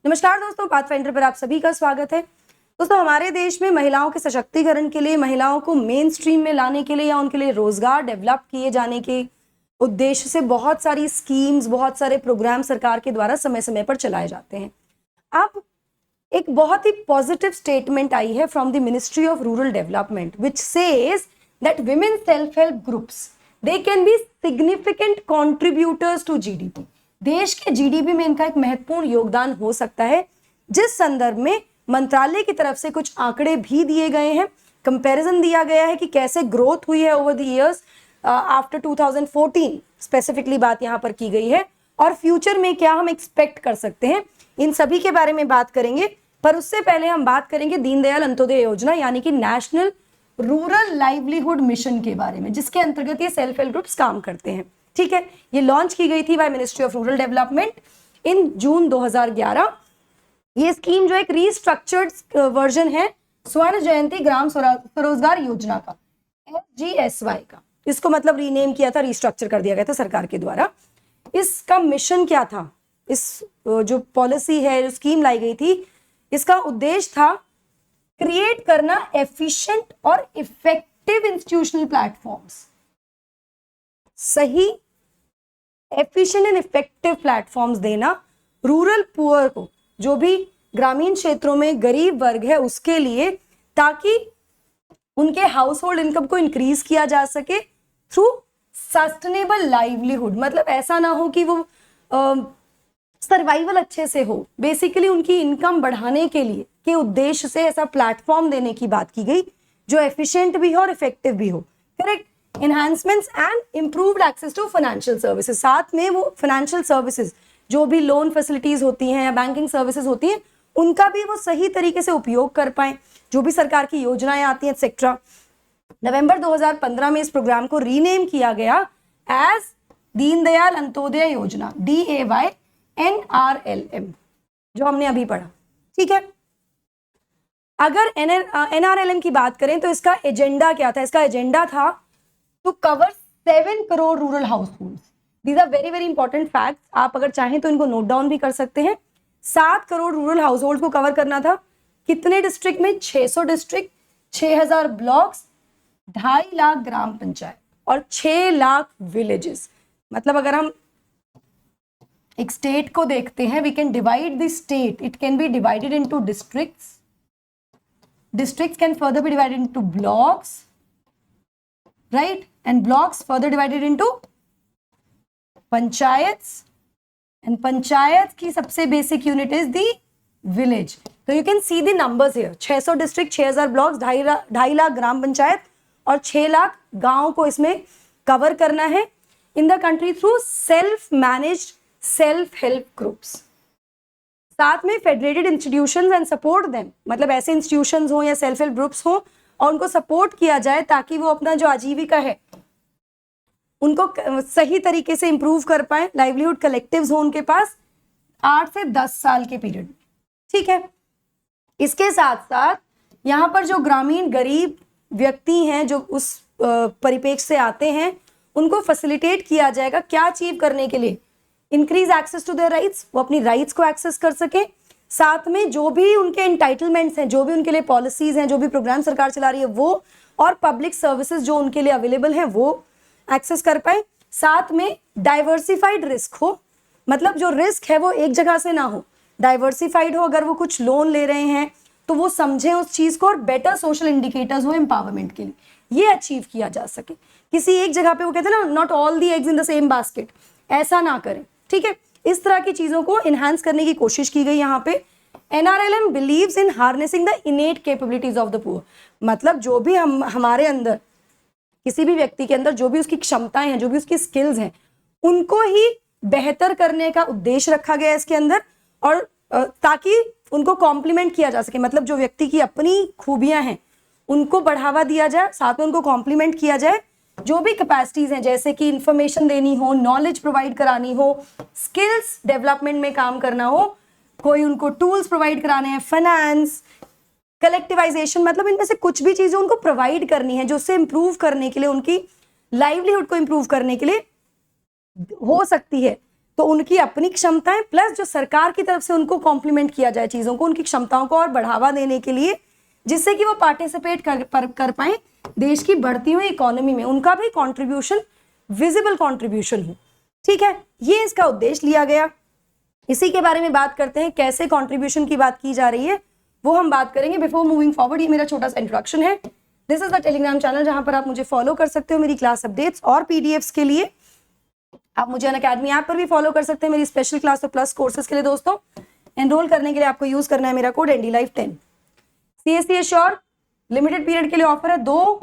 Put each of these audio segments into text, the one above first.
नमस्कार दोस्तों, पाथफाइंडर पर आप सभी का स्वागत है। दोस्तों, हमारे देश में महिलाओं के सशक्तिकरण के लिए, महिलाओं को मेन स्ट्रीम में लाने के लिए या उनके लिए रोजगार डेवलप किए जाने के उद्देश्य से बहुत सारी स्कीम्स, बहुत सारे प्रोग्राम सरकार के द्वारा समय समय पर चलाए जाते हैं। अब एक बहुत ही पॉजिटिव स्टेटमेंट आई है from the ministry of rural development which says that women self help groups they can be significant contributors to GDP. देश के जीडीपी में इनका एक महत्वपूर्ण योगदान हो सकता है, जिस संदर्भ में मंत्रालय की तरफ से कुछ आंकड़े भी दिए गए हैं। कंपैरिजन दिया गया है कि कैसे ग्रोथ हुई है over the years after 2014, specifically बात यहां पर की गई है, और फ्यूचर में क्या हम एक्सपेक्ट कर सकते हैं, इन सभी के बारे में बात करेंगे। पर उससे पहले हम बात करेंगे दीनदयाल अंत्योदय योजना यानी कि नेशनल रूरल लाइवलीहुड मिशन के बारे में, जिसके अंतर्गत ये सेल्फ हेल्प ग्रुप्स काम करते हैं। ठीक है, ये लॉन्च की गई थी by ministry of rural development in June 2011। ये स्कीम जो एक रीस्ट्रक्चर्ड वर्जन है स्वर्ण जयंती ग्राम स्वरोजगार योजना का, SGSY का। इसको मतलब रीनेम किया था, रिस्ट्रक्चर कर दिया गया था सरकार के द्वारा। इसका मिशन क्या था? इस जो पॉलिसी है, जो स्कीम लाई गई थी, इसका उद्देश्य था क्रिएट करना एफिशिएंट और इफेक्टिव इंस्टीट्यूशनल प्लेटफॉर्म्स। सही, एफिशिएंट एंड इफेक्टिव प्लेटफॉर्म्स देना रूरल पुअर को, जो भी ग्रामीण क्षेत्रों में गरीब वर्ग है उसके लिए, ताकि उनके हाउस होल्ड इनकम को इंक्रीज किया जा सके थ्रू सस्टेनेबल लाइवलीहुड। मतलब ऐसा ना हो कि वो सर्वाइवल अच्छे से हो, बेसिकली उनकी इनकम बढ़ाने के लिए के उद्देश्य से ऐसा प्लेटफॉर्म देने की बात की गई जो एफिशिएंट भी हो और इफेक्टिव भी हो। Correct. Enhancements and improved access to financial services, साथ में वो फाइनेंशियल सर्विसेज जो भी लोन फैसिलिटीज होती हैं या बैंकिंग सर्विसेज होती हैं, उनका भी वो सही तरीके से उपयोग कर पाए, जो भी सरकार की योजनाएं आती हैं एक्सेट्रा। नवंबर 2015 में इस प्रोग्राम को रीनेम किया गया एज दीनदयाल अंत्योदय योजना, DAYNRLM, जो हमने अभी पढ़ा। ठीक है, अगर NRLM की बात करें तो इसका एजेंडा क्या था? इसका एजेंडा था to cover 7 crore rural household. These are very very important facts, आप अगर चाहें तो इनको नोट डाउन भी कर सकते हैं। 7 करोड़ रूरल हाउस होल्ड को कवर करना था। कितने डिस्ट्रिक्ट में? 600 डिस्ट्रिक्ट, 6000 ब्लॉक्स, 2.5 लाख ग्राम पंचायत और 6 लाख विलेजेस। मतलब अगर हम एक स्टेट को देखते हैं, we can divide the state, it can be divided into districts, districts can further be divided into blocks, right, and blocks further divided into panchayats, and panchayat की सबसे basic unit is the village. So you can see the numbers here, 600 district, 6000 blocks, 2.5 lakh ग्राम पंचायत और 6 लाख गांव को इसमें cover करना है in the country through self managed self help groups। साथ में federated institutions and support them, मतलब ऐसे इंस्टीट्यूशंस हो या सेल्फ हेल्प ग्रुप्स हो और उनको सपोर्ट किया जाए ताकि वो अपना जो आजीविका है उनको सही तरीके से इंप्रूव कर पाए। लाइवलीहुड कलेक्टिव्स हो उनके पास 8 से 10 साल के पीरियड। ठीक है, इसके साथ साथ यहाँ पर जो ग्रामीण गरीब व्यक्ति हैं जो उस परिप्रेक्ष्य से आते हैं, उनको फैसिलिटेट किया जाएगा क्या अचीव करने के लिए? Increase access to their rights, वो अपनी राइट्स को एक्सेस कर सके। साथ में जो भी उनके एंटाइटलमेंट्स हैं, जो भी उनके लिए पॉलिसीज हैं, जो भी प्रोग्राम सरकार चला रही है वो, और पब्लिक सर्विसेज जो उनके लिए अवेलेबल हैं वो एक्सेस कर पाए। साथ में डाइवर्सिफाइड रिस्क हो, मतलब जो रिस्क है वो एक जगह से ना हो, डाइवर्सिफाइड हो। अगर वो कुछ लोन ले रहे हैं तो वो समझें उस चीज को, और बेटर सोशल इंडिकेटर्स हो एम्पावरमेंट के लिए, ये अचीव किया जा सके। किसी एक जगह पे वो कहते हैं ना, not all the eggs in the same basket, ऐसा ना करें। ठीक है, इस तरह की चीजों को इनहांस करने की कोशिश की गई यहाँ पे। NRLM believes in harnessing the इनेट capabilities of the poor, मतलब जो भी हमारे अंदर, किसी भी व्यक्ति के अंदर जो भी उसकी क्षमताएं हैं, जो भी उसकी स्किल्स हैं, उनको ही बेहतर करने का उद्देश्य रखा गया है इसके अंदर, और ताकि उनको कॉम्प्लीमेंट किया जा सके। मतलब जो व्यक्ति की अपनी खूबियां हैं उनको बढ़ावा दिया जाए, साथ में उनको कॉम्प्लीमेंट किया जाए। जो भी कैपेसिटीज हैं, जैसे कि इंफॉर्मेशन देनी हो, नॉलेज प्रोवाइड करानी हो, स्किल्स डेवलपमेंट में काम करना हो, कोई उनको टूल्स प्रोवाइड कराने हैं, फाइनेंस, कलेक्टिवाइजेशन, मतलब इनमें से कुछ भी चीजें उनको प्रोवाइड करनी है जो उससे इंप्रूव करने के लिए, उनकी लाइवलीहुड को इंप्रूव करने के लिए हो सकती है। तो उनकी अपनी क्षमताएं प्लस जो सरकार की तरफ से उनको कॉम्प्लीमेंट किया जाए चीजों को, उनकी क्षमताओं को और बढ़ावा देने के लिए, जिससे कि वो पार्टिसिपेट कर पाए देश की बढ़ती हुई इकोनॉमी में, उनका भी कंट्रीब्यूशन विजिबल कंट्रीब्यूशन हो। ठीक है, ये इसका उद्देश्य लिया गया। इसी के बारे में बात करते हैं, कैसे कंट्रीब्यूशन की बात की जा रही है वो हम बात करेंगे। बिफोर मूविंग फॉरवर्ड, ये मेरा छोटा सा इंट्रोडक्शन है। This is the Telegram channel जहां पर आप मुझे फॉलो कर सकते हो मेरी क्लास अपडेट्स और पीडीएफ्स के लिए। आप मुझे अनअकैडमी ऐप पर भी फॉलो कर सकते हैं मेरी स्पेशल क्लास और प्लस कोर्सेज के लिए। दोस्तों, एनरोल करने के लिए आपको यूज करना है मेरा code NDLife10। CSC assure limited period के लिए ऑफर है, 2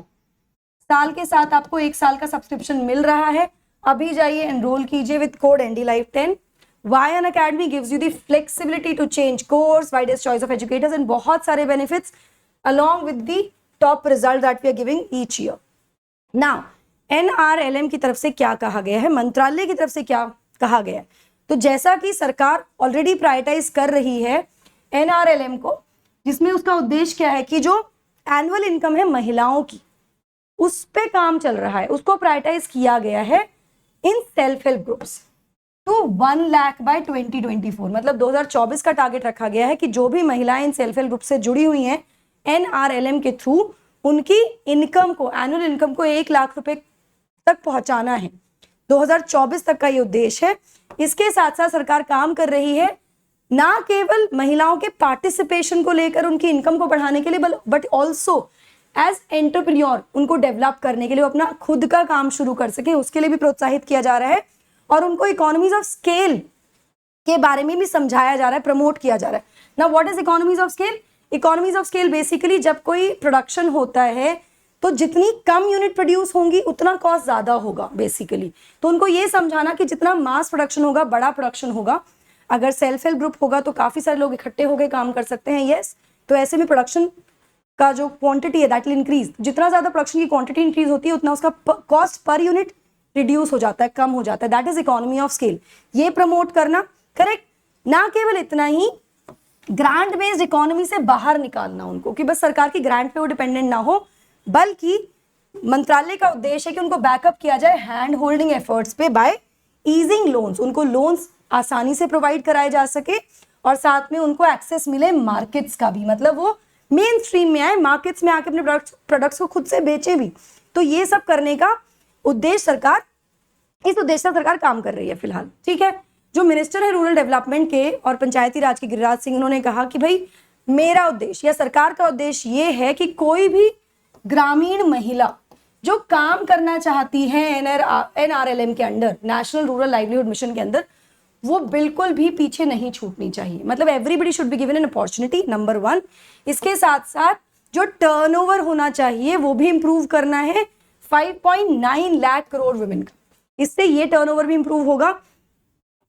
साल के साथ आपको 1 साल का सब्सक्रिप्शन मिल रहा है। अभी जाइए एनरोल कीजिए with code NDLife10। Why Unacademy gives you the flexibility to change course, widest choice of educators and बहुत सारे benefits along with the top result that we are giving each year. Now, NRLM की तरफ से क्या कहा गया है, मंत्रालय की तरफ से क्या कहा गया है? तो जैसा कि सरकार ऑलरेडी प्रायोरिटाइज कर रही है NRLM को, जिसमें उसका उद्देश्य क्या है कि जो एनुअल इनकम है महिलाओं की, उस पे काम चल रहा है, उसको प्रायोरिटाइज किया गया है in self help groups to 1 lakh by 2024। मतलब 2024 का टारगेट रखा गया है कि जो भी महिलाएं इन सेल्फ हेल्प ग्रुप से जुड़ी हुई हैं NRLM के थ्रू, उनकी इनकम को, एनुअल इनकम को 1 लाख रुपए तक पहुंचाना है। 2024 तक का ये उद्देश्य है। इसके साथ साथ सरकार काम कर रही है ना केवल महिलाओं के पार्टिसिपेशन को लेकर, उनकी इनकम को बढ़ाने के लिए, बट ऑल्सो एज एंटरप्रेन्योर उनको डेवलप करने के लिए, वो अपना खुद का काम शुरू कर सके, उसके लिए भी प्रोत्साहित किया जा रहा है। और उनको इकोनॉमीज ऑफ स्केल के बारे में भी समझाया जा रहा है, प्रमोट किया जा रहा है। ना what is economies of scale? Economies of scale basically जब कोई प्रोडक्शन होता है तो जितनी कम यूनिट प्रोड्यूस होंगी उतना कॉस्ट ज्यादा होगा बेसिकली। तो उनको ये समझाना कि जितना मास प्रोडक्शन होगा, बड़ा प्रोडक्शन होगा, अगर सेल्फ हेल्प ग्रुप होगा तो काफी सारे लोग इकट्ठे होकर काम कर सकते हैं। यस, तो ऐसे में प्रोडक्शन का जो क्वांटिटी है दैट विल इंक्रीज। जितना ज्यादा प्रोडक्शन की क्वांटिटी इंक्रीज होती है उतना उसका कॉस्ट पर यूनिट रिड्यूस हो जाता है, कम हो जाता है। That is economy of scale. ये प्रमोट करना, करेक्ट। ना केवल इतना ही, ग्रांट बेस्ड इकोनॉमी से बाहर निकालना उनको, कि बस सरकार की ग्रांट पे वो डिपेंडेंट ना हो, बल्कि मंत्रालय का उद्देश्य है कि उनको बैकअप किया जाए हैंड होल्डिंग एफर्ट्स पे बाय ईजिंग लोन्स। उनको लोन्स आसानी से प्रोवाइड कराए जा सके और साथ में उनको एक्सेस मिले मार्केट्स का भी, मतलब वो मेन स्ट्रीम में आए, मार्केट्स में आके अपने प्रोडक्ट्स को खुद से बेचे भी। तो ये सब करने का उद्देश्य सरकार, इस उद्देश्य से सरकार काम कर रही है फिलहाल। ठीक है, जो मिनिस्टर है रूरल डेवलपमेंट के और पंचायती राज के गिरिराज सिंह, उन्होंने कहा कि भाई मेरा उद्देश्य या सरकार का उद्देश्य ये है कि कोई भी ग्रामीण महिला जो काम करना चाहती है NRLM के under, national rural livelihood mission के अंदर, वो बिल्कुल भी पीछे नहीं छूटनी चाहिए। मतलब everybody should be given an opportunity, number 1। इसके साथ साथ जो टर्नओवर होना चाहिए वो भी इंप्रूव करना है 5.9 लाख करोड़ वुमेन का। इससे ये टर्नओवर भी इंप्रूव होगा।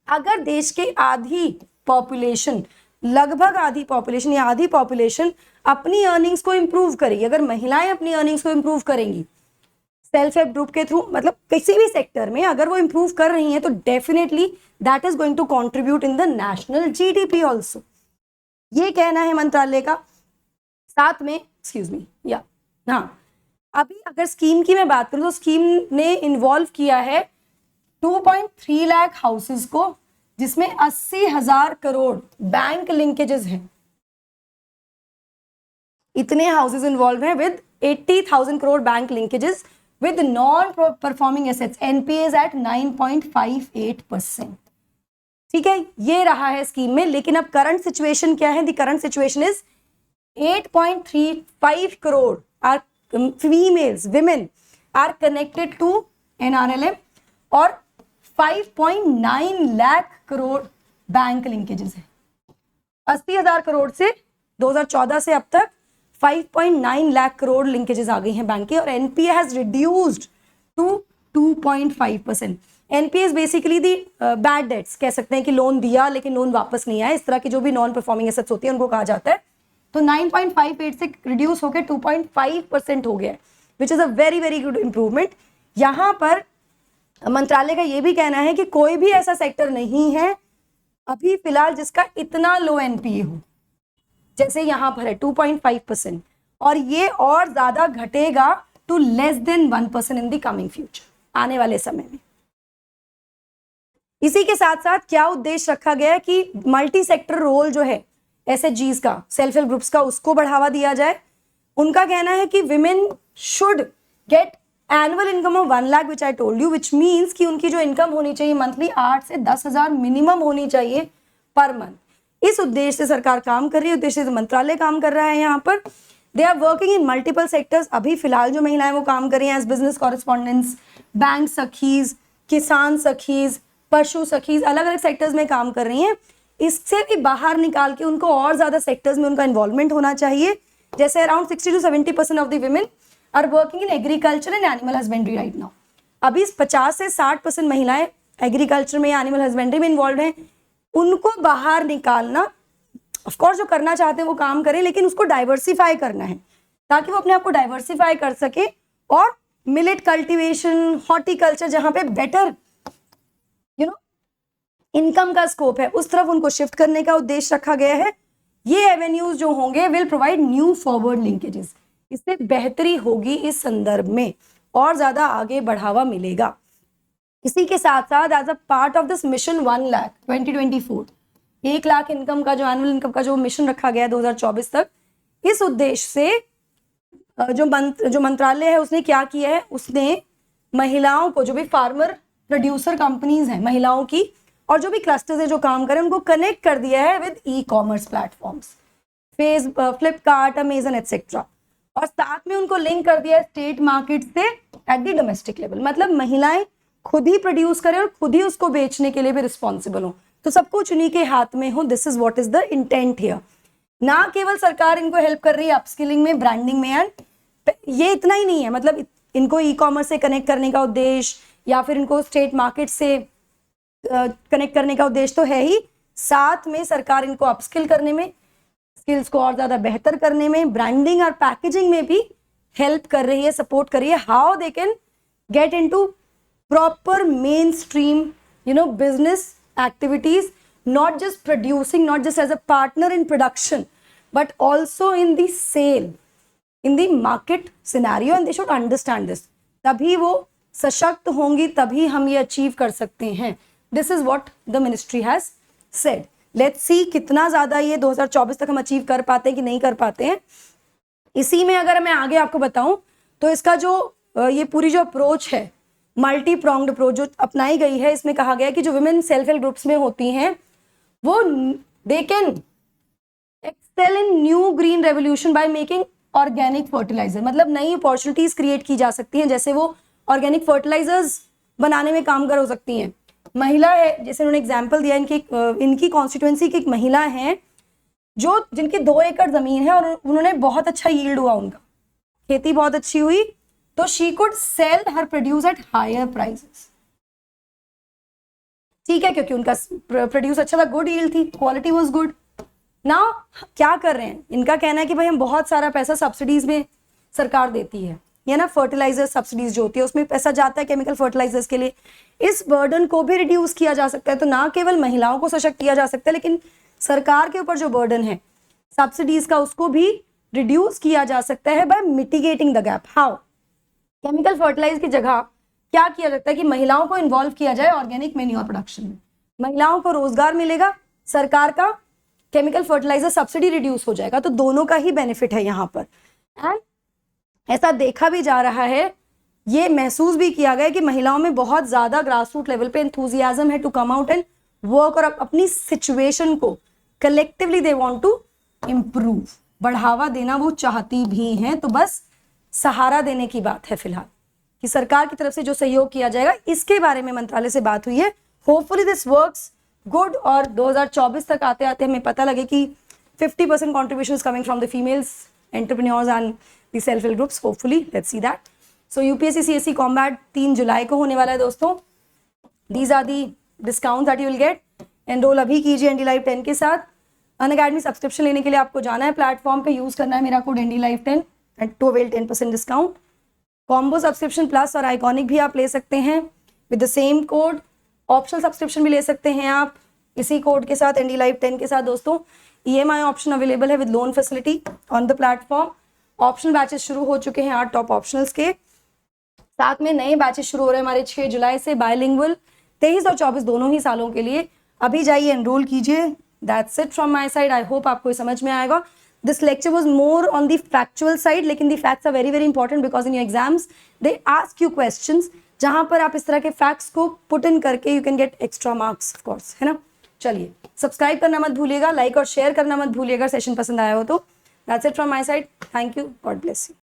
अगर देश के आधी पॉपुलेशन, लगभग आधी पॉपुलेशन या आधी पॉपुलेशन अपनी अर्निंग्स को इंप्रूव करेगी, अगर महिलाएं अपनी अर्निंग्स को इंप्रूव करेंगी सेल्फ हेल्प ग्रुप के थ्रू, मतलब किसी भी सेक्टर में अगर वो इंप्रूव कर रही हैं, तो definitely that is going to contribute in the national GDP also. ये कहना है मंत्रालय का। साथ में अभी अगर स्कीम की मैं बात करूं तो स्कीम ने इन्वॉल्व किया है 2.3 लाख हाउसेस को, जिसमें 80,000 करोड़ बैंक लिंकेजेस हैं। इतने हाउसेस इन्वॉल्व हैं with 80,000 crore bank linkages with non-performing assets NPAs at 9.58%। ठीक है, ये रहा है स्कीम में। लेकिन अब करंट सिचुएशन क्या है? The current situation is 8.35 crore are females, women are connected to NRLM और 5.9 लाख करोड़ बैंक लिंकेजेस है। 80,000 करोड़ से 2014 से अब तक 5.9 लाख करोड़ लिंकेजेस आ गई हैं बैंक की, और NPA has reduced to 2.5%। NPA is basically the bad debts, कह सकते हैं कि लोन दिया लेकिन लोन वापस नहीं आया, इस तरह की जो भी नॉन परफॉर्मिंग एसेट्स होती है उनको कहा जाता है। तो 9.58 से रिड्यूस होकर 2.5% हो गया है, which is a very very good improvement. यहाँ पर मंत्रालय का ये भी कहना है कि कोई भी ऐसा सेक्टर नहीं है अभी फिलहाल जिसका इतना लो NPA हो, जैसे यहां पर है 2.5%, और ये और ज्यादा घटेगा to less than 1% in the coming future, आने वाले समय में। इसी के साथ साथ क्या उद्देश्य रखा गया है कि मल्टी सेक्टर रोल जो है एसएचजीज का, सेल्फ हेल्प ग्रुप्स का, उसको बढ़ावा दिया जाए। उनका कहना है कि women should get annual income of 1 lakh which I told you, which means कि उनकी जो इनकम होनी चाहिए मंथली 8 से 10,000 मिनिमम होनी चाहिए पर मंथ। इस उद्देश्य से सरकार काम कर रही है, उद्देश्य से मंत्रालय काम कर रहा है। यहाँ पर they are working in multiple sectors. अभी फिलहाल जो महिलाएं वो काम कर रही हैं as business correspondents, bank sakhis, kisan sakhis, पशु सखीज, अलग अलग सेक्टर्स में काम कर रही हैं। इससे भी बाहर निकाल के उनको और ज्यादा सेक्टर्स में उनका इन्वॉल्वमेंट होना चाहिए। जैसे around 60 to 70% of the women are working in agriculture and animal husbandry right now. अभी 50 से 60% महिलाएं एग्रीकल्चर में या एनिमल हस्बेंड्री में इन्वॉल्व हैं। उनको बाहर निकालना, ऑफकोर्स जो करना चाहते हैं वो काम करें, लेकिन उसको डाइवर्सिफाई करना है ताकि वो अपने आप को डाइवर्सिफाई कर सके और मिलेट कल्टीवेशन, हॉर्टिकल्चर, जहां पे बेटर इनकम का स्कोप है उस तरफ उनको शिफ्ट करने का उद्देश्य रखा गया है। ये एवेन्यूज जो होंगे will provide new forward linkages. इससे बेहतरी होगी, इस संदर्भ में और ज्यादा आगे बढ़ावा मिलेगा। इसी के साथ साथ as a part of this mission 1 lakh 2024, 1 lakh income का जो एनुअल इनकम का जो मिशन रखा गया है 2024 तक, इस उद्देश्य से जो मंत्रालय है उसने क्या किया है, उसने महिलाओं को, जो भी फार्मर प्रोड्यूसर कंपनीज हैं महिलाओं की, और जो भी क्लस्टर्स है जो काम करें, उनको कनेक्ट कर दिया है with e commerce platforms, Flipkart, Amazon etcetera, और साथ में उनको लिंक कर दिया है स्टेट मार्केट से एट द डोमेस्टिक लेवल। मतलब महिलाएं खुद ही प्रोड्यूस करें और खुद ही उसको बेचने के लिए भी रिस्पॉन्सिबल हो, तो सब कुछ उन्हीं के हाथ में हो। This is what is the intent here. ना केवल सरकार इनको हेल्प कर रही है अपस्किलिंग में, ब्रांडिंग में, एंड ये इतना ही नहीं है, मतलब इनको ई कॉमर्स से कनेक्ट करने का उद्देश्य या फिर इनको स्टेट मार्केट से कनेक्ट करने का उद्देश्य तो है ही, साथ में सरकार इनको अपस्किल करने में, स्किल्स को और ज्यादा बेहतर करने में, ब्रांडिंग और पैकेजिंग में भी हेल्प कर रही है, सपोर्ट कर रही है। How they can get into proper main stream business activities, not just producing, not just as a partner in production, but also in the sale, in the market scenario, and they should understand this. तभी वो सशक्त होंगी, तभी हम ये achieve कर सकते हैं। This is what the ministry has said. Let's see कितना ज़्यादा ये 2024 तक हम अचीव कर पाते हैं कि नहीं कर पाते हैं। इसी में अगर मैं आगे आपको बताऊं तो इसका जो ये पूरी जो अप्रोच है, मल्टी प्रॉन्ग्ड अप्रोच जो अपनाई गई है, इसमें कहा गया है कि जो वुमेन सेल्फ हेल्प ग्रुप्स में होती हैं वो they can excel in new green revolution by making organic fertilizer. मतलब नई अपॉर्चुनिटीज क्रिएट की जा सकती हैं, जैसे वो ऑर्गेनिक फर्टिलाइजर्स बनाने में काम कर हो सकती हैं। महिला है, जैसे उन्होंने एग्जांपल दिया, इनकी कॉन्स्टिट्यूएंसी की एक महिला है जो जिनकी 2 एकड़ जमीन है और उन्होंने बहुत अच्छा यील्ड हुआ, उनका खेती बहुत अच्छी हुई, तो she could sell her produce at higher prices. ठीक है, क्योंकि उनका प्रोड्यूस अच्छा था, गुड यील्ड थी, क्वालिटी वाज गुड। नाउ क्या कर रहे हैं, इनका कहना है कि भाई हम बहुत सारा पैसा सब्सिडीज में सरकार देती है, या ना फर्टिलाइजर सब्सिडीज जो होती है उसमें पैसा जाता है केमिकल फर्टिलाइजर्स के लिए। इस बर्डन को भी रिड्यूस किया जा सकता है, तो ना केवल महिलाओं को सशक्त किया जा सकता है, लेकिन सरकार के ऊपर जो बर्डन है सब्सिडीज का, उसको भी रिड्यूस किया जा सकता है by mitigating the gap. How? Chemical fertilizer की जगह क्या किया जाता है कि महिलाओं को इन्वॉल्व किया जाए ऑर्गेनिक मेन्योर प्रोडक्शन में, महिलाओं को रोजगार मिलेगा, सरकार का केमिकल फर्टिलाइजर सब्सिडी रिड्यूस हो जाएगा, तो दोनों का ही बेनिफिट है यहाँ पर। एंड ऐसा देखा भी जा रहा है, ये महसूस भी किया गया कि महिलाओं में बहुत ज्यादा ग्रास रूट लेवल पे एंथुजियाज्म है to come out and work, और अपनी सिचुएशन को collectively they want to improve, बढ़ावा देना वो चाहती भी हैं। तो बस सहारा देने की बात है फिलहाल कि सरकार की तरफ से जो सहयोग किया जाएगा, इसके बारे में मंत्रालय से बात हुई है। होपफुली दिस वर्क्स गुड, और 2024 तक आते आते हमें पता लगे कि 50% contribution is coming from the females entrepreneurs and the self help groups. Hopefully let's see that. So UPSC CSC Combat 3 जुलाई को होने वाला है दोस्तों। These are the discounts that you will get. Enroll अभी कीजिए ND Live 10 के साथ। Unacademy subscription लेने के लिए आपको जाना है प्लेटफॉर्म पे, यूज करना है मेरा code ND Live 10 and to avail 10% discount. Combo subscription plus और आइकॉनिक भी आप ले सकते हैं with the same code. Optional subscription भी ले सकते हैं आप इसी कोड के साथ, ND Live 10 के साथ दोस्तों। EMI ऑप्शन अवेलेबल है with loan facility on the platform. Optional batches शुरू हो चुके हैं 8 टॉप ऑप्शनल्स के, साथ में नए बैचेस शुरू हो रहे हैं हमारे 6 जुलाई से, बायलिंगुअल, 23 और 24 दोनों ही सालों के लिए। अभी जाइए एनरोल कीजिए। That's it from my side. I hope आपको समझ में आएगा। This lecture was more on the factual side, लेकिन the facts are very very important because in your exams they ask you questions, जहां पर आप इस तरह के फैक्ट्स को पुट इन करके you can get extra marks of course, है ना। चलिए, सब्सक्राइब करना मत भूलिएगा, लाइक और शेयर करना मत भूलिएगा, सेशन पसंद आया हो तो। That's it from my side. Thank you, God bless you.